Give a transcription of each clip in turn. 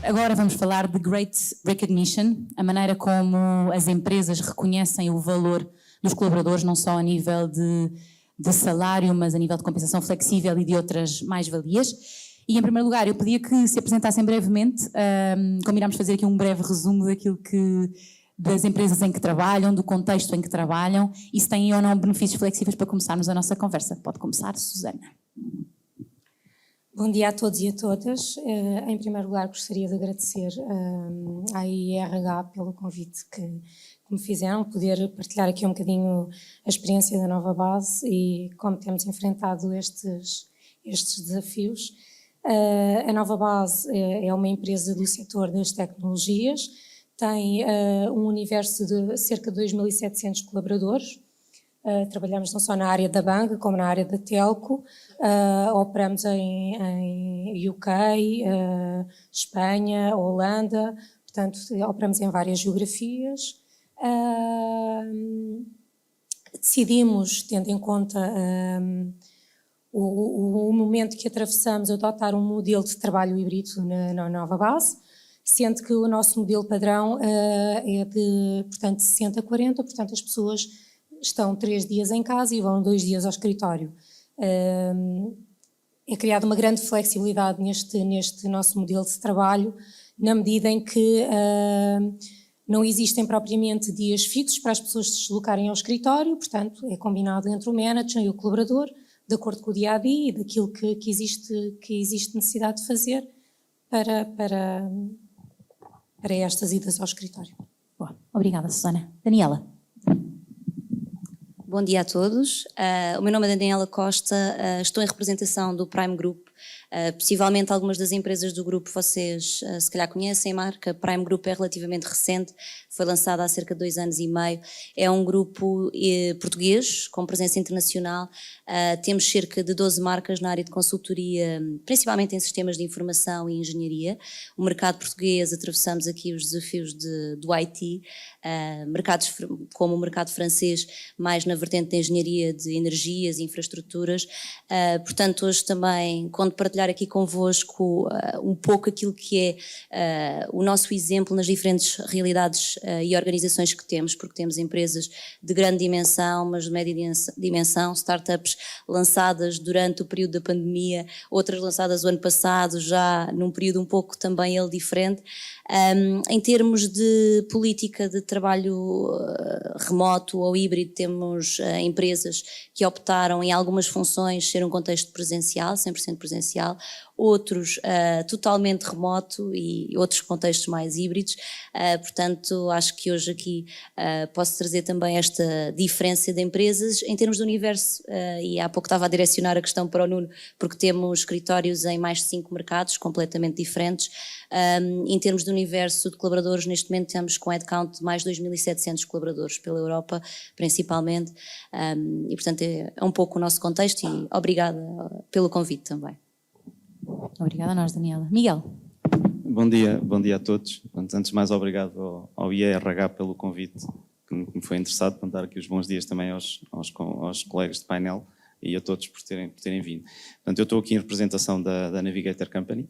Agora vamos falar de Great Recognition, a maneira como as empresas reconhecem o valor dos colaboradores, não só a nível de salário, mas a nível de compensação flexível e de outras mais-valias. E, em primeiro lugar, eu pedia que se apresentassem brevemente, combinamos fazer aqui um breve resumo das empresas em que trabalham, do contexto em que trabalham e se têm ou não benefícios flexíveis para começarmos a nossa conversa. Pode começar, Susana. Bom dia a todos e a todas. Em primeiro lugar, gostaria de agradecer à IRH pelo convite que me fizeram, poder partilhar aqui um bocadinho a experiência da Nova Base e como temos enfrentado estes desafios. A Nova Base é uma empresa do setor das tecnologias, tem um universo de cerca de 2.700 colaboradores. Trabalhamos não só na área da banca, como na área da telco, operamos em UK, Espanha, Holanda, portanto operamos em várias geografias. Decidimos, tendo em conta o momento que atravessamos, adotar um modelo de trabalho híbrido na Nova Base, sendo que o nosso modelo padrão é de, portanto, 60-40, portanto as pessoas estão 3 dias em casa e vão 2 dias ao escritório. É criada uma grande flexibilidade neste nosso modelo de trabalho, na medida em que não existem propriamente dias fixos para as pessoas se deslocarem ao escritório, portanto é combinado entre o manager e o colaborador, de acordo com o dia-a-dia e daquilo que existe necessidade de fazer para estas idas ao escritório. Boa. Obrigada, Susana. Daniela. Bom dia a todos. O meu nome é Daniela Costa, estou em representação do Prime Group. Possivelmente algumas das empresas do grupo vocês se calhar conhecem a marca. Prime Group é relativamente recente, foi lançada há cerca de 2 anos e meio. É um grupo português com presença internacional. Temos cerca de 12 marcas na área de consultoria, principalmente em sistemas de informação e engenharia. O mercado português, atravessamos aqui os desafios do IT, mercados como o mercado francês, mais na vertente de engenharia, de energias e infraestruturas. Portanto, hoje também, quando partilhar aqui convosco um pouco aquilo que é o nosso exemplo nas diferentes realidades e organizações que temos, porque temos empresas de grande dimensão, mas de média dimensão, startups lançadas durante o período da pandemia, outras lançadas o ano passado, já num período um pouco também ele diferente. Em termos de política de trabalho remoto ou híbrido, temos empresas que optaram em algumas funções ser um contexto presencial, 100% presencial, outros totalmente remoto e outros contextos mais híbridos. Portanto, acho que hoje aqui posso trazer também esta diferença de empresas em termos de universo, e há pouco estava a direcionar a questão para o Nuno, porque temos escritórios em mais de 5 mercados completamente diferentes. Em termos de universo de colaboradores, neste momento estamos com headcount de mais de 2.700 colaboradores pela Europa, principalmente, e portanto é um pouco o nosso contexto e obrigada pelo convite também. Obrigada a nós, Daniela. Miguel. Bom dia a todos. Antes de mais, obrigado ao IRH pelo convite que me foi interessado, para dar aqui os bons dias também aos colegas de painel e a todos por terem vindo. Portanto, eu estou aqui em representação da Navigator Company.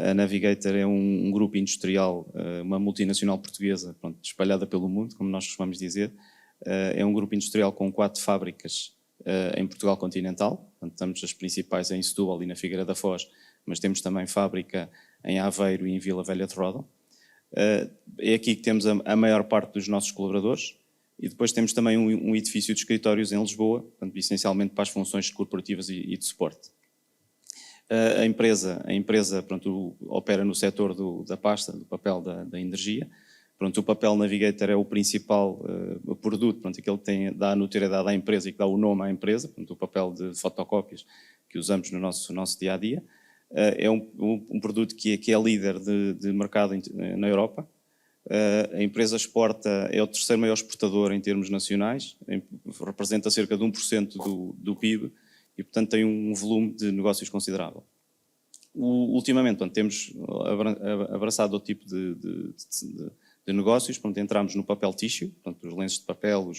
A Navigator é um grupo industrial, uma multinacional portuguesa, espalhada pelo mundo, como nós costumamos dizer. É um grupo industrial com 4 fábricas em Portugal continental. Portanto, estamos as principais em Setúbal e na Figueira da Foz, mas temos também fábrica em Aveiro e em Vila Velha de Ródão. É aqui que temos a maior parte dos nossos colaboradores e depois temos também um edifício de escritórios em Lisboa, portanto, essencialmente para as funções corporativas e de suporte. A empresa opera no setor da pasta, do papel da energia. O papel Navigator é o principal produto, aquele que dá a notoriedade à empresa e que dá o nome à empresa, o papel de fotocópias que usamos no nosso dia-a-dia. É um produto que é líder de mercado na Europa. A empresa exporta, é o 3º maior exportador em termos nacionais, representa cerca de 1% do PIB e, portanto, tem um volume de negócios considerável. Ultimamente, temos abraçado outro tipo de negócios, entramos no papel tissue, os lenços de papel,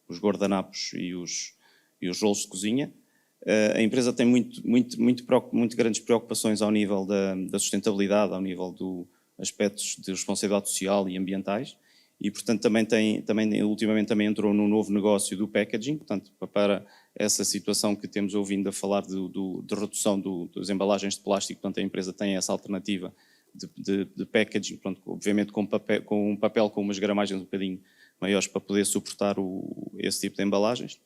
os guardanapos e os rolos de cozinha. A empresa tem muito grandes preocupações ao nível da sustentabilidade, ao nível dos aspectos de responsabilidade social e ambientais, e portanto ultimamente também entrou num novo negócio do packaging, portanto para essa situação que temos ouvindo a falar de redução das embalagens de plástico, portanto a empresa tem essa alternativa de packaging, pronto, obviamente com um papel com umas gramagens um bocadinho maiores para poder suportar esse tipo de embalagens.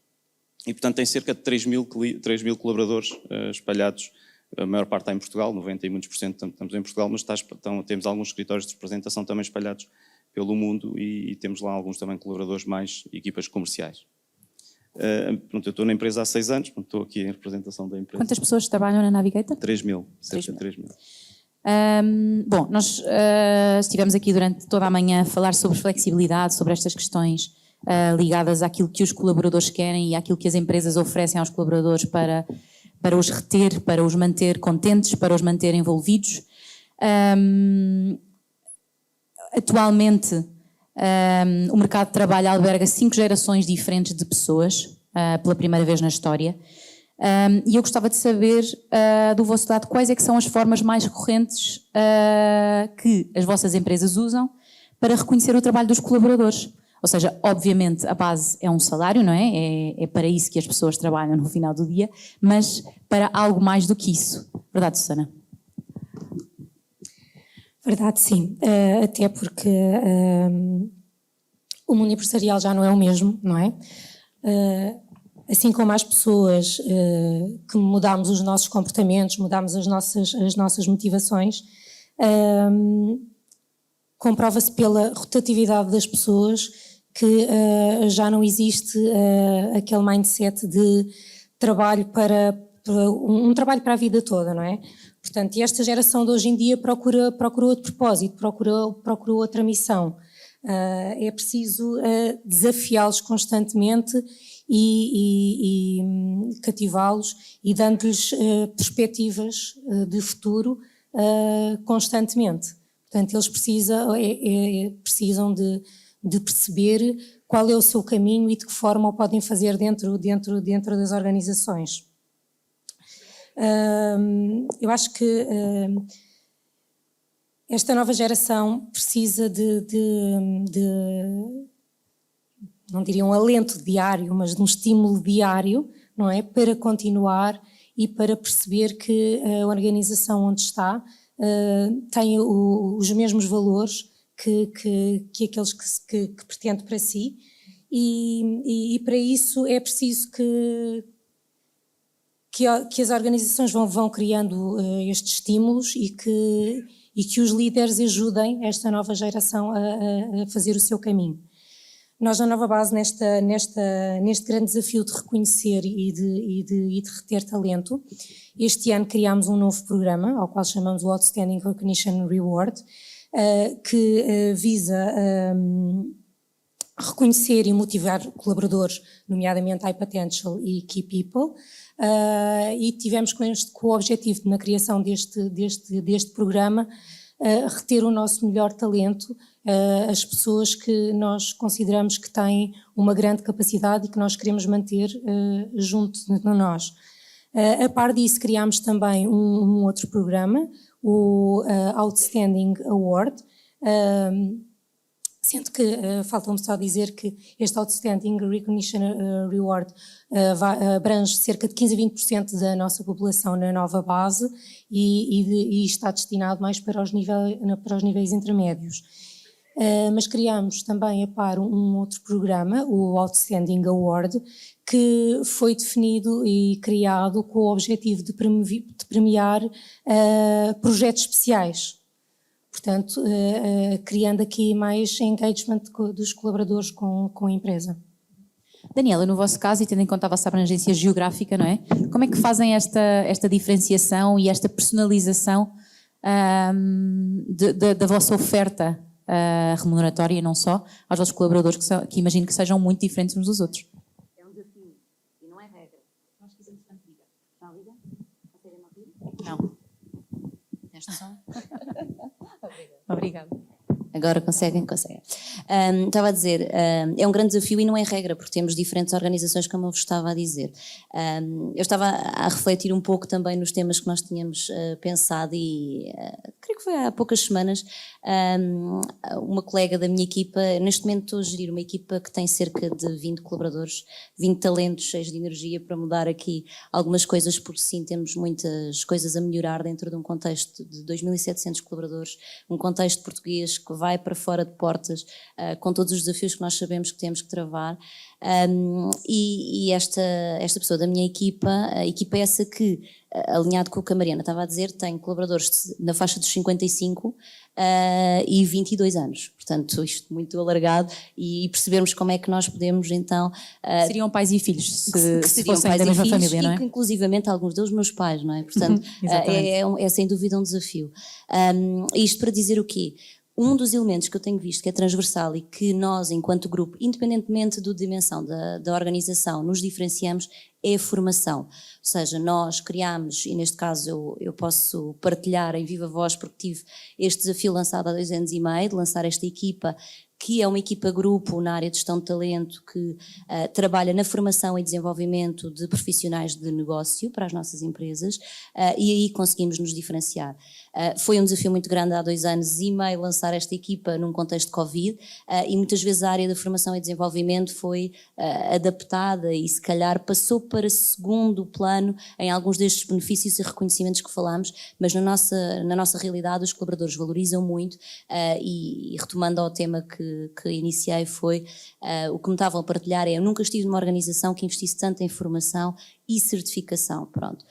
E, portanto, tem cerca de 3 mil colaboradores espalhados, a maior parte está em Portugal, 90 e muitos por cento estamos em Portugal, mas temos alguns escritórios de representação também espalhados pelo mundo e temos lá alguns também colaboradores mais equipas comerciais. Pronto, eu estou na empresa há 6 anos, pronto, estou aqui em representação da empresa. Quantas pessoas trabalham na Navigator? 3 mil, cerca de 3 mil. Bom, nós estivemos aqui durante toda a manhã a falar sobre flexibilidade, sobre estas questões ligadas àquilo que os colaboradores querem e àquilo que as empresas oferecem aos colaboradores para os reter, para os manter contentes, para os manter envolvidos. Atualmente, o mercado de trabalho alberga 5 gerações diferentes de pessoas, pela primeira vez na história. E eu gostava de saber do vosso lado quais é que são as formas mais recorrentes que as vossas empresas usam para reconhecer o trabalho dos colaboradores. Ou seja, obviamente a base é um salário, não é? É para isso que as pessoas trabalham no final do dia, mas para algo mais do que isso. Verdade, Susana? Verdade, sim. Até porque o mundo empresarial já não é o mesmo, não é? Assim como as pessoas que mudámos os nossos comportamentos, mudámos as nossas motivações, comprova-se pela rotatividade das pessoas que já não existe aquele mindset de trabalho um trabalho para a vida toda, não é? Portanto, e esta geração de hoje em dia procura outro propósito, procura outra missão. É preciso desafiá-los constantemente e cativá-los e dando-lhes perspectivas de futuro constantemente. Portanto, eles precisam de perceber qual é o seu caminho e de que forma o podem fazer dentro das organizações. Eu acho que esta nova geração precisa de não diria um alento diário, mas de um estímulo diário, não é? Para continuar e para perceber que a organização onde está tem os mesmos valores que aqueles que pretende para si e para isso é preciso que as organizações vão criando estes estímulos e que os líderes ajudem esta nova geração a fazer o seu caminho. Nós na Nova Base, neste grande desafio de reconhecer e de reter talento, este ano criámos um novo programa, ao qual chamamos o Outstanding Recognition Reward, que visa reconhecer e motivar colaboradores, nomeadamente High Potential e Key People, e tivemos com o objetivo, na criação deste programa, reter o nosso melhor talento, as pessoas que nós consideramos que têm uma grande capacidade e que nós queremos manter junto de nós. A par disso, criámos também um outro programa, o Outstanding Award, sendo que falta-me só dizer que este Outstanding Recognition Reward abrange cerca de 15 a 20% da nossa população na Nova Base e está destinado mais para os níveis intermédios. Mas criámos também a par um outro programa, o Outstanding Award, que foi definido e criado com o objetivo de premiar projetos especiais. Portanto, criando aqui mais engagement dos colaboradores com a empresa. Daniela, no vosso caso, e tendo em conta a vossa abrangência geográfica, não é? Como é que fazem esta diferenciação e esta personalização da vossa oferta remuneratória e não só aos vossos colaboradores, que imagino que sejam muito diferentes uns dos outros? É um desafio e não é regra. Nós fizemos tanto vida. Está a vida? Conseguem ouvir? Não. Neste som? Obrigada. Agora conseguem. Estava a dizer, é um grande desafio e não é regra, porque temos diferentes organizações, como eu vos estava a dizer. Eu estava a refletir um pouco também nos temas que nós tínhamos pensado e creio que foi há poucas semanas, uma colega da minha equipa, neste momento estou a gerir uma equipa que tem cerca de 20 colaboradores, 20 talentos cheios de energia para mudar aqui algumas coisas, porque sim, temos muitas coisas a melhorar dentro de um contexto de 2.700 colaboradores, um contexto português que vai para fora de portas, com todos os desafios que nós sabemos que temos que travar. E esta pessoa da minha equipa, a equipa é essa que, alinhado com o que a Mariana estava a dizer, tem colaboradores na faixa dos 55 e 22 anos. Portanto, isto muito alargado e percebermos como é que nós podemos então... seriam pais e filhos, se fossem pais da e mesma filhos, família, não é? E que, inclusivamente alguns deles meus pais, não é? Portanto, é sem dúvida um desafio. Isto para dizer o quê? Um dos elementos que eu tenho visto que é transversal e que nós, enquanto grupo, independentemente da dimensão da organização, nos diferenciamos, é a formação. Ou seja, nós criámos, e neste caso eu posso partilhar em viva voz, porque tive este desafio lançado há 2 anos e meio, de lançar esta equipa, que é uma equipa-grupo na área de gestão de talento que trabalha na formação e desenvolvimento de profissionais de negócio para as nossas empresas, e aí conseguimos nos diferenciar. Foi um desafio muito grande há 2 anos e meio lançar esta equipa num contexto de Covid, e muitas vezes a área da formação e desenvolvimento foi adaptada e se calhar passou para segundo plano em alguns destes benefícios e reconhecimentos que falámos, mas na nossa realidade os colaboradores valorizam muito, e retomando ao tema que iniciei foi, o que me estavam a partilhar eu nunca estive numa organização que investisse tanto em formação e certificação, pronto.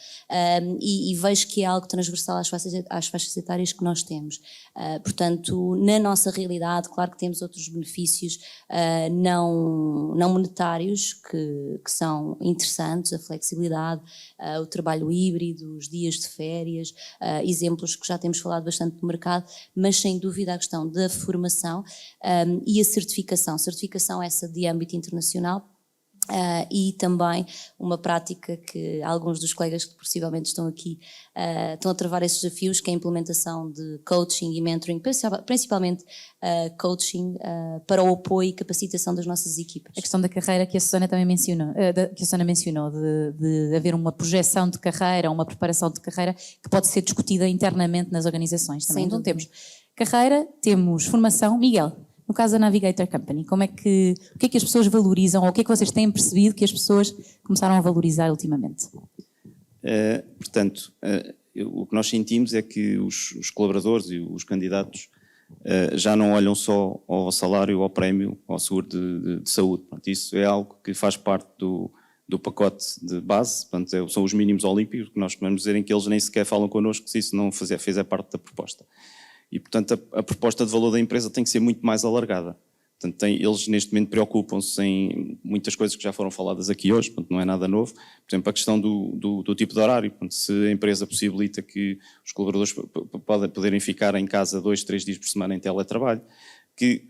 E vejo que é algo transversal às faixas etárias que nós temos. Portanto, na nossa realidade, claro que temos outros benefícios não monetários que são interessantes, a flexibilidade, o trabalho híbrido, os dias de férias, exemplos que já temos falado bastante no mercado, mas sem dúvida a questão da formação e a certificação essa de âmbito internacional. E também uma prática que alguns dos colegas que possivelmente estão aqui estão a travar esses desafios, que é a implementação de coaching e mentoring, principalmente coaching para o apoio e capacitação das nossas equipas. A questão da carreira que a Susana também mencionou, de haver uma projeção de carreira, uma preparação de carreira que pode ser discutida internamente nas organizações também. Então temos carreira, temos formação. Miguel, no caso da Navigator Company, o que é que as pessoas valorizam, ou o que é que vocês têm percebido que as pessoas começaram a valorizar ultimamente? Portanto, o que nós sentimos é que os colaboradores e os candidatos já não olham só ao salário, ao prémio, ao seguro de saúde. Portanto, isso é algo que faz parte do pacote de base, portanto, são os mínimos olímpicos, que nós podemos dizer em que eles nem sequer falam connosco se isso não fizer parte da proposta. E, portanto, a proposta de valor da empresa tem que ser muito mais alargada. Portanto, eles neste momento preocupam-se em muitas coisas que já foram faladas aqui hoje, portanto, não é nada novo. Por exemplo, a questão do tipo de horário. Portanto, se a empresa possibilita que os colaboradores poderem ficar em casa 2, 3 dias por semana em teletrabalho, que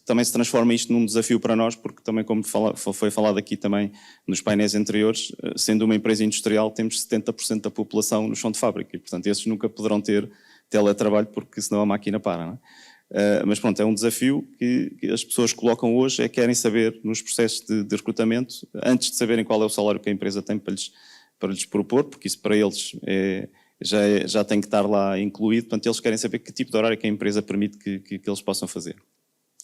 também se transforma isto num desafio para nós, porque também, como foi falado aqui também nos painéis anteriores, sendo uma empresa industrial, temos 70% da população no chão de fábrica e, portanto, esses nunca poderão ter teletrabalho porque senão a máquina para, não é? Mas pronto, é um desafio que as pessoas colocam hoje, querem saber nos processos de recrutamento, antes de saberem qual é o salário que a empresa tem para lhes propor, porque isso para eles já tem que estar lá incluído, portanto eles querem saber que tipo de horário que a empresa permite que eles possam fazer.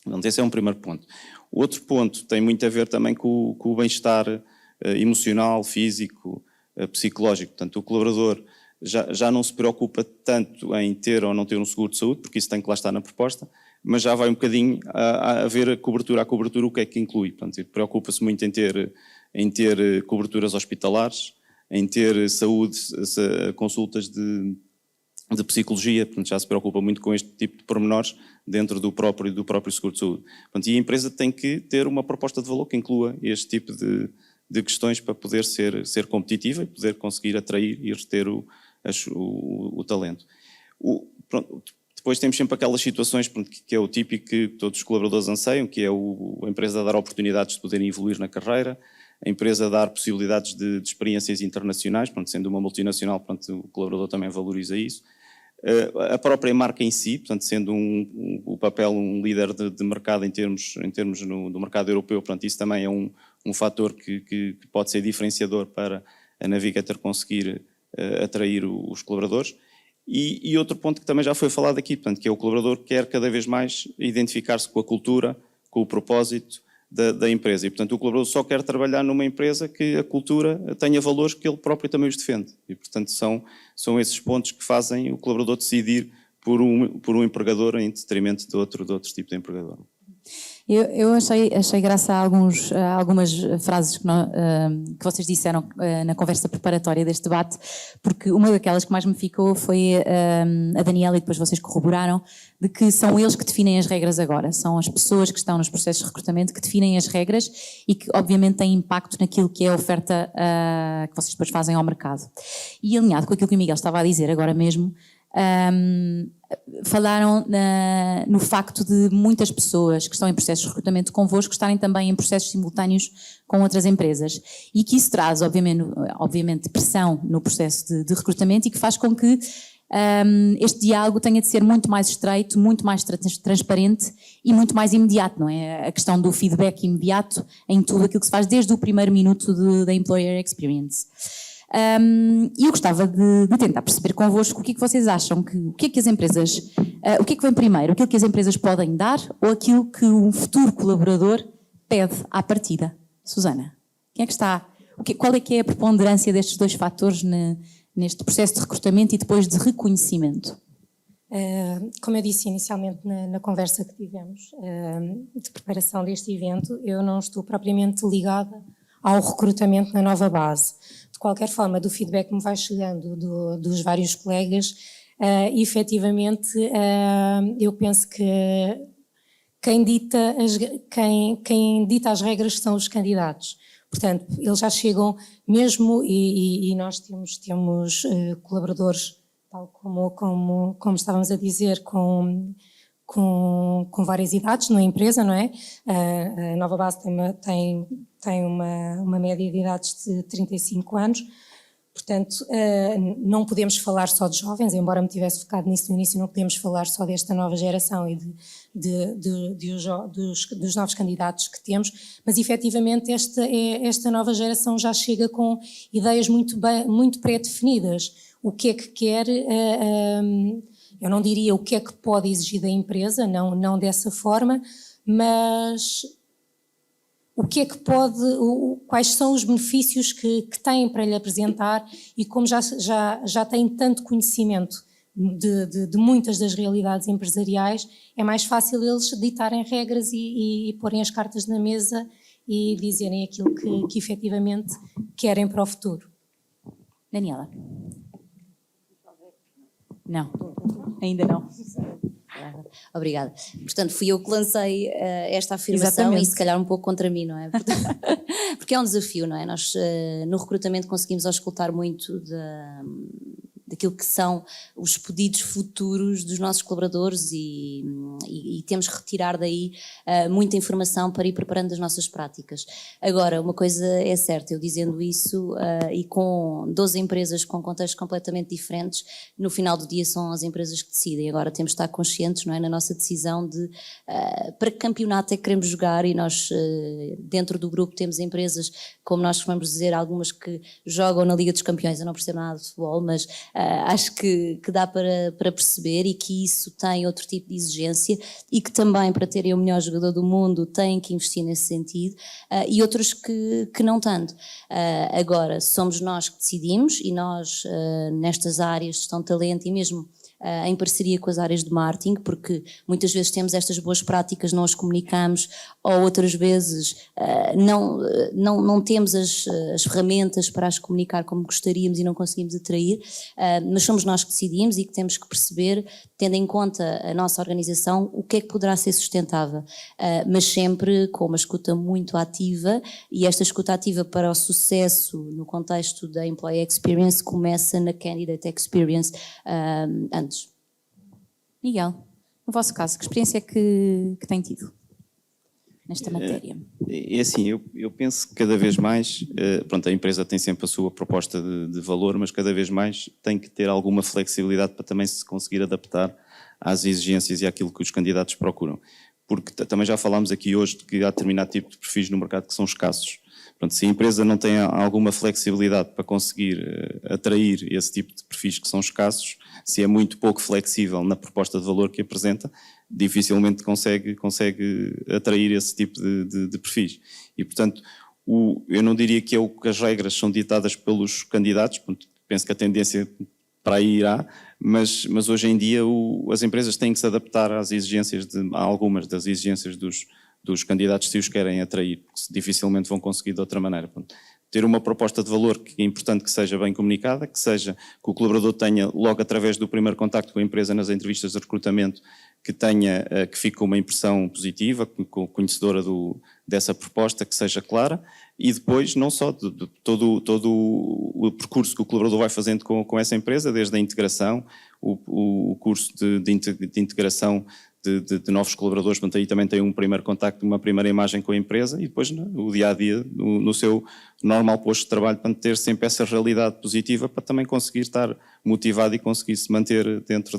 Portanto, esse é um primeiro ponto. O outro ponto tem muito a ver também com o bem-estar emocional, físico, psicológico. Portanto, o colaborador já não se preocupa tanto em ter ou não ter um seguro de saúde, porque isso tem que lá estar na proposta, mas já vai um bocadinho a ver a cobertura o que é que inclui. Portanto, preocupa-se muito em ter coberturas hospitalares, em ter saúde, consultas de psicologia, portanto já se preocupa muito com este tipo de pormenores dentro do próprio seguro de saúde. Portanto, e a empresa tem que ter uma proposta de valor que inclua este tipo de questões para poder ser competitiva e poder conseguir atrair e reter o talento. Depois temos sempre aquelas situações que é o típico que todos os colaboradores anseiam, que é a empresa dar oportunidades de poderem evoluir na carreira, a empresa dar possibilidades de experiências internacionais, sendo uma multinacional, o colaborador também valoriza isso. A própria marca em si, portanto, sendo o papel um líder de mercado em termos do mercado europeu, portanto, isso também é um fator que pode ser diferenciador para a Navigator conseguir atrair os colaboradores. E outro ponto que também já foi falado aqui, portanto, que é o colaborador que quer cada vez mais identificar-se com a cultura, com o propósito da empresa. E, portanto, o colaborador só quer trabalhar numa empresa que a cultura tenha valores que ele próprio também os defende. E, portanto, são esses pontos que fazem o colaborador decidir por um empregador em detrimento de outro tipo de empregador. Eu achei graça a algumas frases que vocês disseram na conversa preparatória deste debate, porque uma daquelas que mais me ficou foi a Daniela, e depois vocês corroboraram, de que são eles que definem as regras agora, são as pessoas que estão nos processos de recrutamento que definem as regras e que obviamente têm impacto naquilo que é a oferta que vocês depois fazem ao mercado. E alinhado com aquilo que o Miguel estava a dizer agora mesmo, falaram no facto de muitas pessoas que estão em processos de recrutamento convosco estarem também em processos simultâneos com outras empresas e que isso traz obviamente pressão no processo de recrutamento e que faz com que este diálogo tenha de ser muito mais estreito, muito mais transparente e muito mais imediato, não é? A questão do feedback imediato em tudo aquilo que se faz desde o primeiro minuto da Employer Experience. E eu gostava de tentar perceber convosco o que é que vocês acham, o que é que as empresas, o que é que vem primeiro, aquilo que as empresas podem dar ou aquilo que um futuro colaborador pede à partida? Susana, quem é que está, qual é que é a preponderância destes dois fatores neste processo de recrutamento e depois de reconhecimento? Como eu disse inicialmente na conversa que tivemos de preparação deste evento, eu não estou propriamente ligada ao recrutamento na nova base. De qualquer forma, do feedback que me vai chegando dos vários colegas, efetivamente, eu penso que quem dita as regras são os candidatos. Portanto, eles já chegam mesmo, e nós temos colaboradores, tal como estávamos a dizer, com várias idades na empresa, não é? A nova base tem uma média de idades de 35 anos, portanto não podemos falar só de jovens, embora me tivesse focado nisso no início, não podemos falar só desta nova geração e dos novos candidatos que temos, mas efetivamente esta nova geração já chega com ideias muito pré-definidas. O que é que quer... eu não diria o que é que pode exigir da empresa, não dessa forma, mas o que é que quais são os benefícios que têm para lhe apresentar e como já têm tanto conhecimento de muitas das realidades empresariais, é mais fácil eles ditarem regras e porem as cartas na mesa e dizerem aquilo que efetivamente querem para o futuro. Daniela? Não, ainda não. Obrigada. Portanto, fui eu que lancei esta afirmação. Exatamente. E se calhar um pouco contra mim, não é? Porque é um desafio, não é? Nós no recrutamento conseguimos auscultar muito daquilo que são os pedidos futuros dos nossos colaboradores e temos que retirar daí muita informação para ir preparando as nossas práticas. Agora, uma coisa é certa, eu dizendo isso e com 12 empresas com contextos completamente diferentes, no final do dia são as empresas que decidem. Agora temos de estar conscientes, não é, na nossa decisão de para que campeonato é que queremos jogar e nós dentro do grupo temos empresas, como nós costumamos dizer, algumas que jogam na Liga dos Campeões. Eu não percebo nada de futebol, mas acho que dá para perceber e que isso tem outro tipo de exigência e que também para terem o melhor jogador do mundo têm que investir nesse sentido e outros que não tanto. Agora, somos nós que decidimos e nós nestas áreas de gestão de talento e mesmo em parceria com as áreas de marketing, porque muitas vezes temos estas boas práticas, não as comunicamos, ou outras vezes não temos as ferramentas para as comunicar como gostaríamos e não conseguimos atrair, mas somos nós que decidimos e que temos que perceber, tendo em conta a nossa organização, o que é que poderá ser sustentável, mas sempre com uma escuta muito ativa, e esta escuta ativa para o sucesso no contexto da Employee Experience começa na Candidate Experience antes. Miguel, no vosso caso, que experiência é que tem tido nesta matéria? É assim, eu penso que cada vez mais, pronto, a empresa tem sempre a sua proposta de valor, mas cada vez mais tem que ter alguma flexibilidade para também se conseguir adaptar às exigências e àquilo que os candidatos procuram. Porque também já falámos aqui hoje de que há determinado tipo de perfis no mercado que são escassos. Pronto, se a empresa não tem alguma flexibilidade para conseguir atrair esse tipo de perfis que são escassos, se é muito pouco flexível na proposta de valor que apresenta, dificilmente consegue atrair esse tipo de perfis. E, portanto, eu não diria que as regras são ditadas pelos candidatos, penso que a tendência para aí irá, mas hoje em dia as empresas têm que se adaptar às exigências, a algumas das exigências dos candidatos se os querem atrair, porque dificilmente vão conseguir de outra maneira. Ter uma proposta de valor que é importante que seja bem comunicada, que o colaborador tenha logo através do primeiro contacto com a empresa nas entrevistas de recrutamento, que fique com uma impressão positiva, conhecedora dessa proposta, que seja clara, e depois não só de todo o percurso que o colaborador vai fazendo com essa empresa, desde a integração, o curso de integração de novos colaboradores, portanto aí também tem um primeiro contacto, uma primeira imagem com a empresa e depois o dia-a-dia no seu normal posto de trabalho, para ter sempre essa realidade positiva para também conseguir estar motivado e conseguir se manter dentro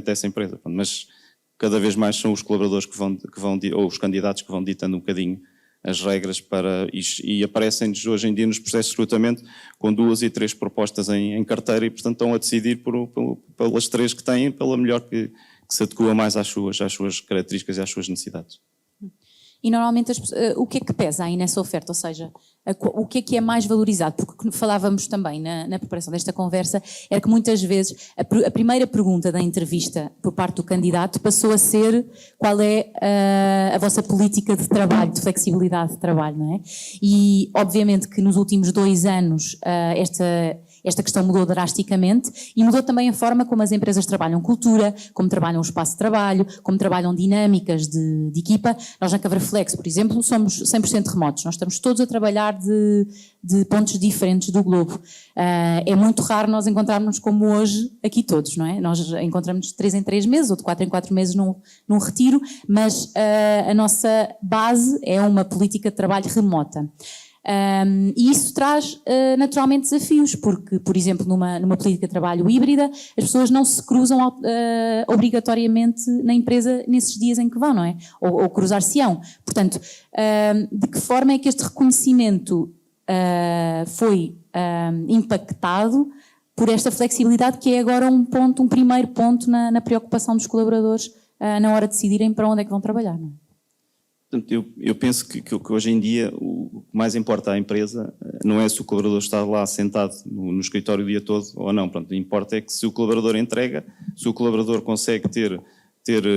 dessa empresa. Mas cada vez mais são os colaboradores ou os candidatos que vão ditando um bocadinho as regras e aparecem-nos hoje em dia nos processos de recrutamento com 2 e 3 propostas em carteira e portanto estão a decidir pelas 3 que têm, pela melhor que se adequa mais às suas características e às suas necessidades. E normalmente o que é que pesa aí nessa oferta? Ou seja, o que é mais valorizado? Porque falávamos também na preparação desta conversa, era que muitas vezes a primeira pergunta da entrevista por parte do candidato passou a ser qual é a vossa política de trabalho, de flexibilidade de trabalho, não é? E obviamente que nos últimos 2 anos esta questão mudou drasticamente e mudou também a forma como as empresas trabalham cultura, como trabalham o espaço de trabalho, como trabalham dinâmicas de equipa. Nós na Cavraflex, por exemplo, somos 100% remotos. Nós estamos todos a trabalhar de pontos diferentes do globo. É muito raro nós encontrarmos como hoje aqui todos, não é? Nós encontramos de 3 em 3 meses ou de 4 em 4 meses num retiro, mas a nossa base é uma política de trabalho remota. E isso traz naturalmente desafios, porque, por exemplo, numa política de trabalho híbrida, as pessoas não se cruzam obrigatoriamente na empresa nesses dias em que vão, não é? Ou cruzar-se-ão. Portanto, de que forma é que este reconhecimento foi impactado por esta flexibilidade, que é agora um primeiro ponto na preocupação dos colaboradores na hora de decidirem para onde é que vão trabalhar, não é? Portanto, eu penso que hoje em dia o que mais importa à empresa não é se o colaborador está lá sentado no escritório o dia todo ou não. Pronto, o que importa é que se o colaborador entrega, se o colaborador consegue ter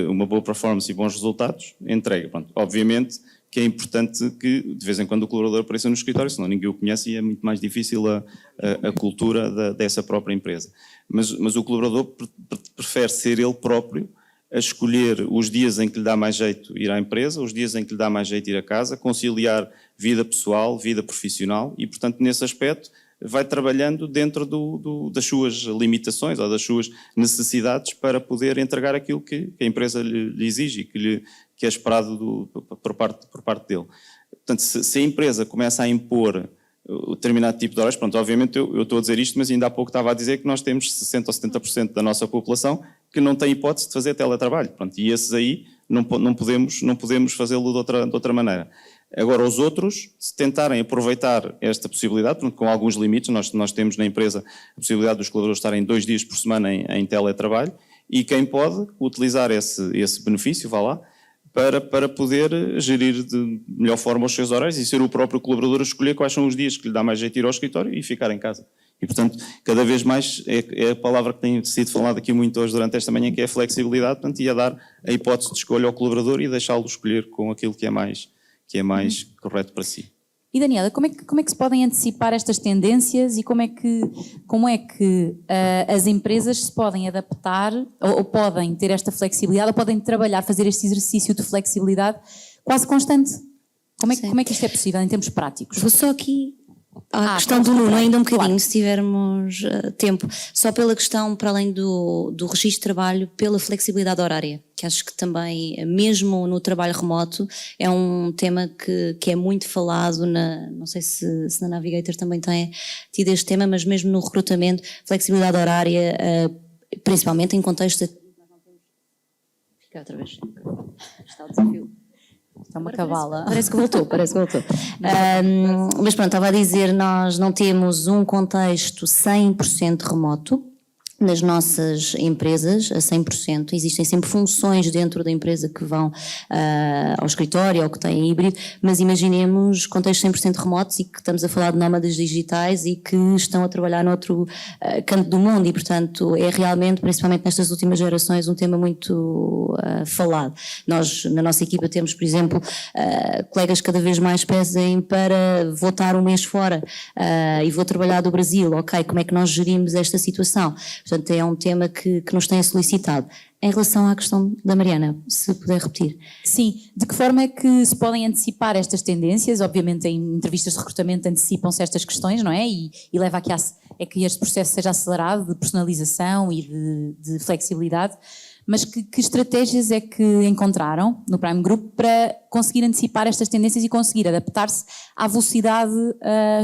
uma boa performance e bons resultados, entrega. Pronto, obviamente que é importante que de vez em quando o colaborador apareça no escritório, senão ninguém o conhece e é muito mais difícil a cultura dessa própria empresa. Mas o colaborador prefere ser ele próprio a escolher os dias em que lhe dá mais jeito ir à empresa, os dias em que lhe dá mais jeito ir a casa, conciliar vida pessoal, vida profissional e, portanto, nesse aspecto, vai trabalhando dentro das suas limitações ou das suas necessidades para poder entregar aquilo que a empresa lhe exige e que é esperado por parte dele. Portanto, se a empresa começa a impor determinado tipo de horas, pronto, obviamente eu estou a dizer isto, mas ainda há pouco estava a dizer que nós temos 60% ou 70% da nossa população que não tem hipótese de fazer teletrabalho, pronto, e esses aí não podemos fazê-lo de outra maneira. Agora, os outros, se tentarem aproveitar esta possibilidade, pronto, com alguns limites, nós temos na empresa a possibilidade dos colaboradores estarem 2 dias por semana em teletrabalho, e quem pode utilizar esse benefício, vá lá, para poder gerir de melhor forma os seus horários e ser o próprio colaborador a escolher quais são os dias que lhe dá mais jeito de ir ao escritório e ficar em casa. E, portanto, cada vez mais é a palavra que tem sido falada aqui muito hoje durante esta manhã, que é a flexibilidade, portanto, e a dar a hipótese de escolha ao colaborador e deixá-lo escolher com aquilo que é mais correto para si. E Daniela, como é que se podem antecipar estas tendências e como é que as empresas se podem adaptar ou podem ter esta flexibilidade ou podem trabalhar, fazer este exercício de flexibilidade quase constante? Como é que isto é possível em termos práticos? Vou só aqui A questão do Nuno, ainda um bocadinho, claro. se tivermos tempo, só pela questão, para além do registro de trabalho, pela flexibilidade horária, que acho que também, mesmo no trabalho remoto, é um tema que é muito falado, não sei se na Navigator também tem tido este tema, mas mesmo no recrutamento, flexibilidade horária, principalmente em contexto de... Fica outra vez. Está o desafio. É uma cavala. Parece que voltou. Mas pronto, estava a dizer, nós não temos um contexto 100% remoto nas nossas empresas, a 100%. Existem sempre funções dentro da empresa que vão ao escritório ou que têm híbrido, mas imaginemos contextos 100% remotos e que estamos a falar de nómadas digitais e que estão a trabalhar noutro canto do mundo e, portanto, é realmente, principalmente nestas últimas gerações, um tema muito falado. Nós, na nossa equipa, temos, por exemplo, colegas cada vez mais pedem para voltar um mês fora e vou trabalhar do Brasil, ok, como é que nós gerimos esta situação? Portanto, é um tema que nos tem solicitado. Em relação à questão da Mariana, se puder repetir. Sim, de que forma é que se podem antecipar estas tendências? Obviamente em entrevistas de recrutamento antecipam-se estas questões, não é? E leva a que este processo seja acelerado de personalização e de flexibilidade. Mas que estratégias é que encontraram no Prime Group para conseguir antecipar estas tendências e conseguir adaptar-se à velocidade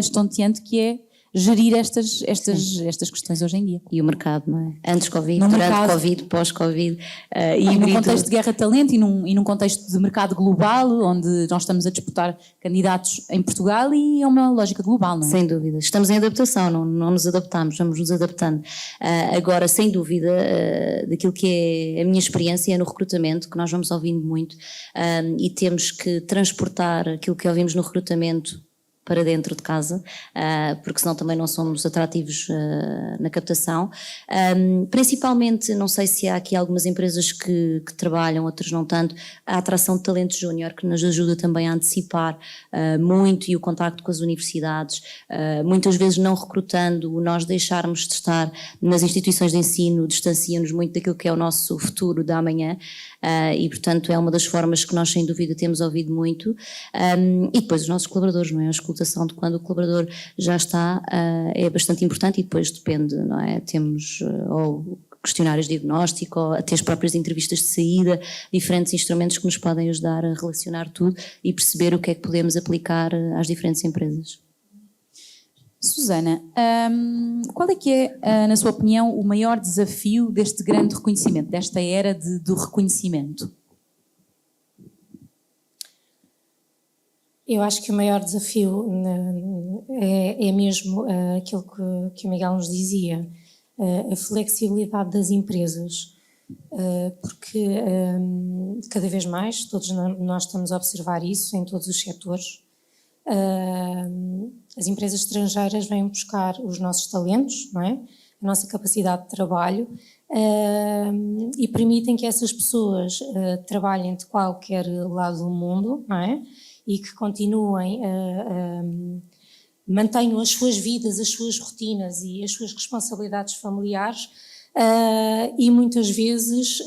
estonteante que é gerir estas questões hoje em dia? E o mercado, não é? Antes Covid, No durante mercado, Covid, pós-Covid. E num contexto de guerra de talento e num contexto de mercado global, onde nós estamos a disputar candidatos em Portugal e é uma lógica global, não é? Sem dúvida. Estamos em adaptação, não nos adaptamos, vamos nos adaptando. Agora, sem dúvida, daquilo que é a minha experiência no recrutamento, que nós vamos ouvindo muito, e temos que transportar aquilo que ouvimos no recrutamento para dentro de casa, porque senão também não somos atrativos na captação. Principalmente, não sei se há aqui algumas empresas que trabalham, outras não tanto, a atração de talento júnior, que nos ajuda também a antecipar muito, e o contacto com as universidades, muitas vezes não recrutando, nós deixarmos de estar nas instituições de ensino, distancia-nos muito daquilo que é o nosso futuro da amanhã, e portanto é uma das formas que nós sem dúvida temos ouvido muito, e depois os nossos colaboradores, não é? A escutação de quando o colaborador já está é bastante importante, e depois depende, não é? Temos ou questionários de diagnóstico, ou até as próprias entrevistas de saída, diferentes instrumentos que nos podem ajudar a relacionar tudo e perceber o que é que podemos aplicar às diferentes empresas. Susana, qual é que é, na sua opinião, o maior desafio deste grande reconhecimento, desta era do reconhecimento? Eu acho que o maior desafio é mesmo aquilo que o Miguel nos dizia, a flexibilidade das empresas, porque cada vez mais, todos nós estamos a observar isso em todos os setores. As empresas estrangeiras vêm buscar os nossos talentos, não é? A nossa capacidade de trabalho, e permitem que essas pessoas trabalhem de qualquer lado do mundo, não é? E que continuem, mantenham as suas vidas, as suas rotinas e as suas responsabilidades familiares, e muitas vezes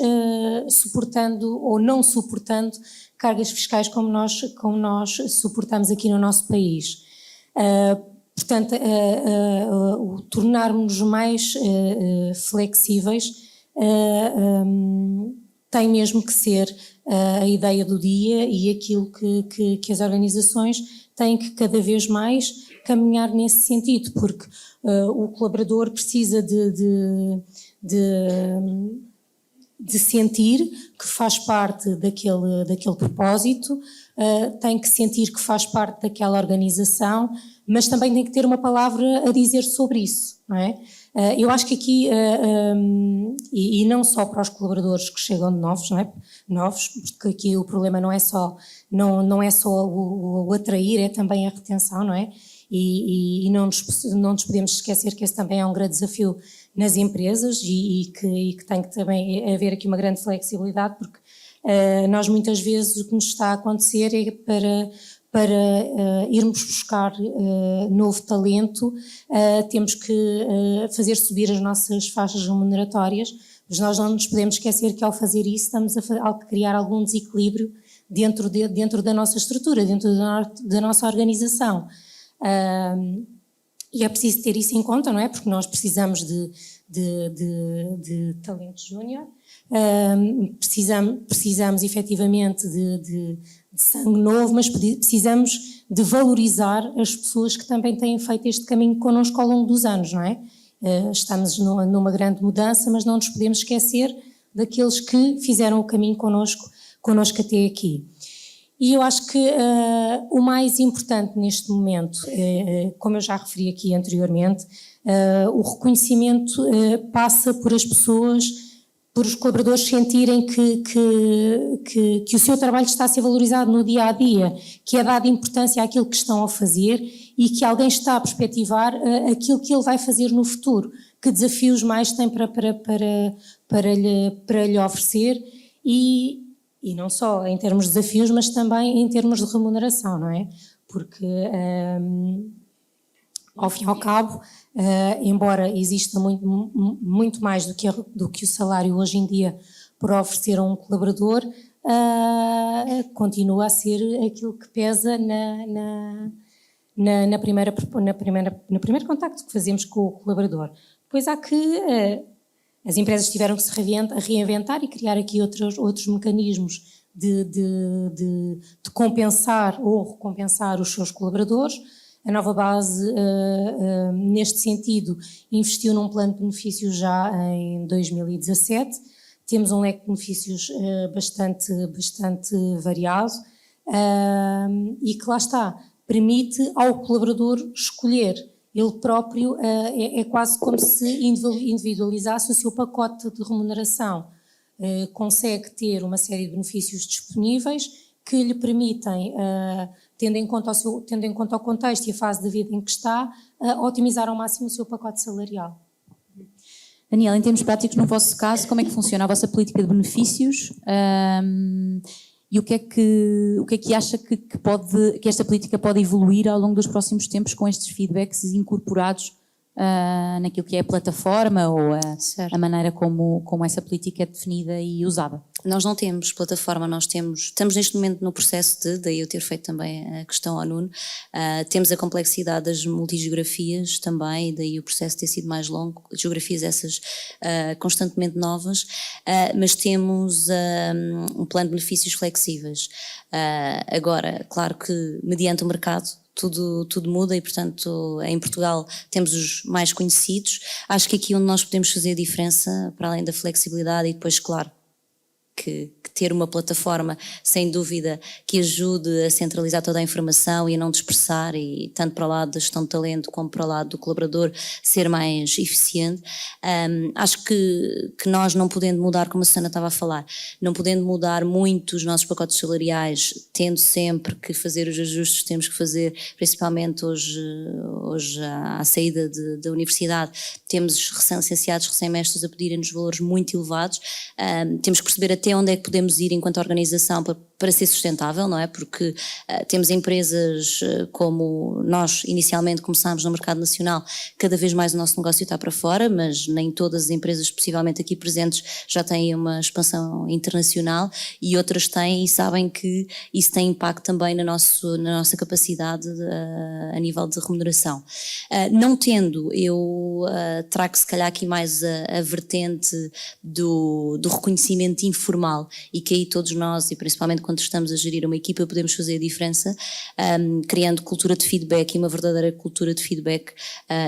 suportando ou não suportando cargas fiscais como nós suportamos aqui no nosso país. Portanto, o tornarmos mais flexíveis tem mesmo que ser a ideia do dia e aquilo que as organizações têm que cada vez mais caminhar nesse sentido, porque o colaborador precisa de sentir que faz parte daquele propósito, tem que sentir que faz parte daquela organização, mas também tem que ter uma palavra a dizer sobre isso, não é? Eu acho que aqui, e não só para os colaboradores que chegam de novos, não é? Novos, porque aqui o problema não é só o atrair, é também a retenção, não é? E não nos podemos esquecer que esse também é um grande desafio nas empresas e que tem que também haver aqui uma grande flexibilidade, porque nós muitas vezes o que nos está a acontecer é para irmos buscar novo talento, temos que fazer subir as nossas faixas remuneratórias, mas nós não nos podemos esquecer que ao fazer isso estamos a criar algum desequilíbrio dentro da nossa estrutura, dentro da nossa organização. E é preciso ter isso em conta, não é? Porque nós precisamos de talento júnior, precisamos efetivamente de sangue novo, mas precisamos de valorizar as pessoas que também têm feito este caminho connosco ao longo dos anos, não é? Estamos numa grande mudança, mas não nos podemos esquecer daqueles que fizeram o caminho connosco até aqui. E eu acho que o mais importante neste momento, como eu já referi aqui anteriormente, o reconhecimento passa por as pessoas, por os colaboradores sentirem que o seu trabalho está a ser valorizado no dia a dia, que é dada importância àquilo que estão a fazer e que alguém está a perspectivar aquilo que ele vai fazer no futuro, que desafios mais tem para lhe oferecer e não só em termos de desafios, mas também em termos de remuneração, não é? Porque, ao fim e ao cabo, embora exista muito mais do que o salário hoje em dia por oferecer a um colaborador, continua a ser aquilo que pesa no primeiro contacto que fazemos com o colaborador. Depois há que... As empresas tiveram que se reinventar e criar aqui outros mecanismos de compensar ou recompensar os seus colaboradores. A Nova Base, neste sentido, investiu num plano de benefícios já em 2017. Temos um leque de benefícios bastante variado e que lá está, permite ao colaborador escolher. Ele próprio é quase como se individualizasse o seu pacote de remuneração. Consegue ter uma série de benefícios disponíveis que lhe permitem, tendo em conta o contexto e a fase da vida em que está, otimizar ao máximo o seu pacote salarial. Daniela, em termos práticos, no vosso caso, como é que funciona a vossa política de benefícios? E o que é que acha que esta política pode evoluir ao longo dos próximos tempos com estes feedbacks incorporados naquilo que é a plataforma ou a maneira como essa política é definida e usada? Nós não temos plataforma, estamos neste momento no processo daí eu ter feito também a questão ao Nuno, temos a complexidade das multigeografias também, daí o processo ter sido mais longo, geografias essas constantemente novas, mas temos um plano de benefícios flexíveis. Agora, claro que mediante o mercado, tudo muda e, portanto, em Portugal temos os mais conhecidos. Acho que aqui onde nós podemos fazer a diferença, para além da flexibilidade e depois, claro, que ter uma plataforma, sem dúvida, que ajude a centralizar toda a informação e a não dispersar, e tanto para o lado da gestão de talento como para o lado do colaborador ser mais eficiente. Acho que nós não podendo mudar, como a Susana estava a falar, não podendo mudar muito os nossos pacotes salariais, tendo sempre que fazer os ajustes que temos que fazer, principalmente hoje à saída da universidade, temos recém-licenciados, recém-mestres a pedirem-nos valores muito elevados, temos que perceber até onde é que podemos ir enquanto organização para ser sustentável, não é? Porque temos empresas como nós inicialmente começámos no mercado nacional, cada vez mais o nosso negócio está para fora, mas nem todas as empresas possivelmente aqui presentes já têm uma expansão internacional e outras têm e sabem que isso tem impacto também na nossa capacidade a nível de remuneração. Não tendo, eu trago se calhar aqui mais a vertente do reconhecimento informal e que aí todos nós, e principalmente quando estamos a gerir uma equipa, podemos fazer a diferença, criando cultura de feedback e uma verdadeira cultura de feedback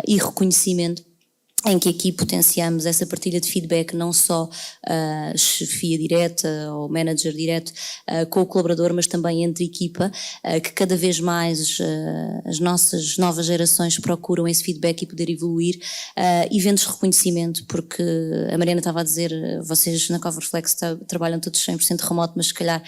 e reconhecimento, em que aqui potenciamos essa partilha de feedback, não só chefia direta ou manager direto com o colaborador, mas também entre equipa, que cada vez mais as nossas novas gerações procuram esse feedback e poder evoluir, eventos de reconhecimento, porque a Mariana estava a dizer, vocês na Coverflex trabalham todos 100% remoto, mas se calhar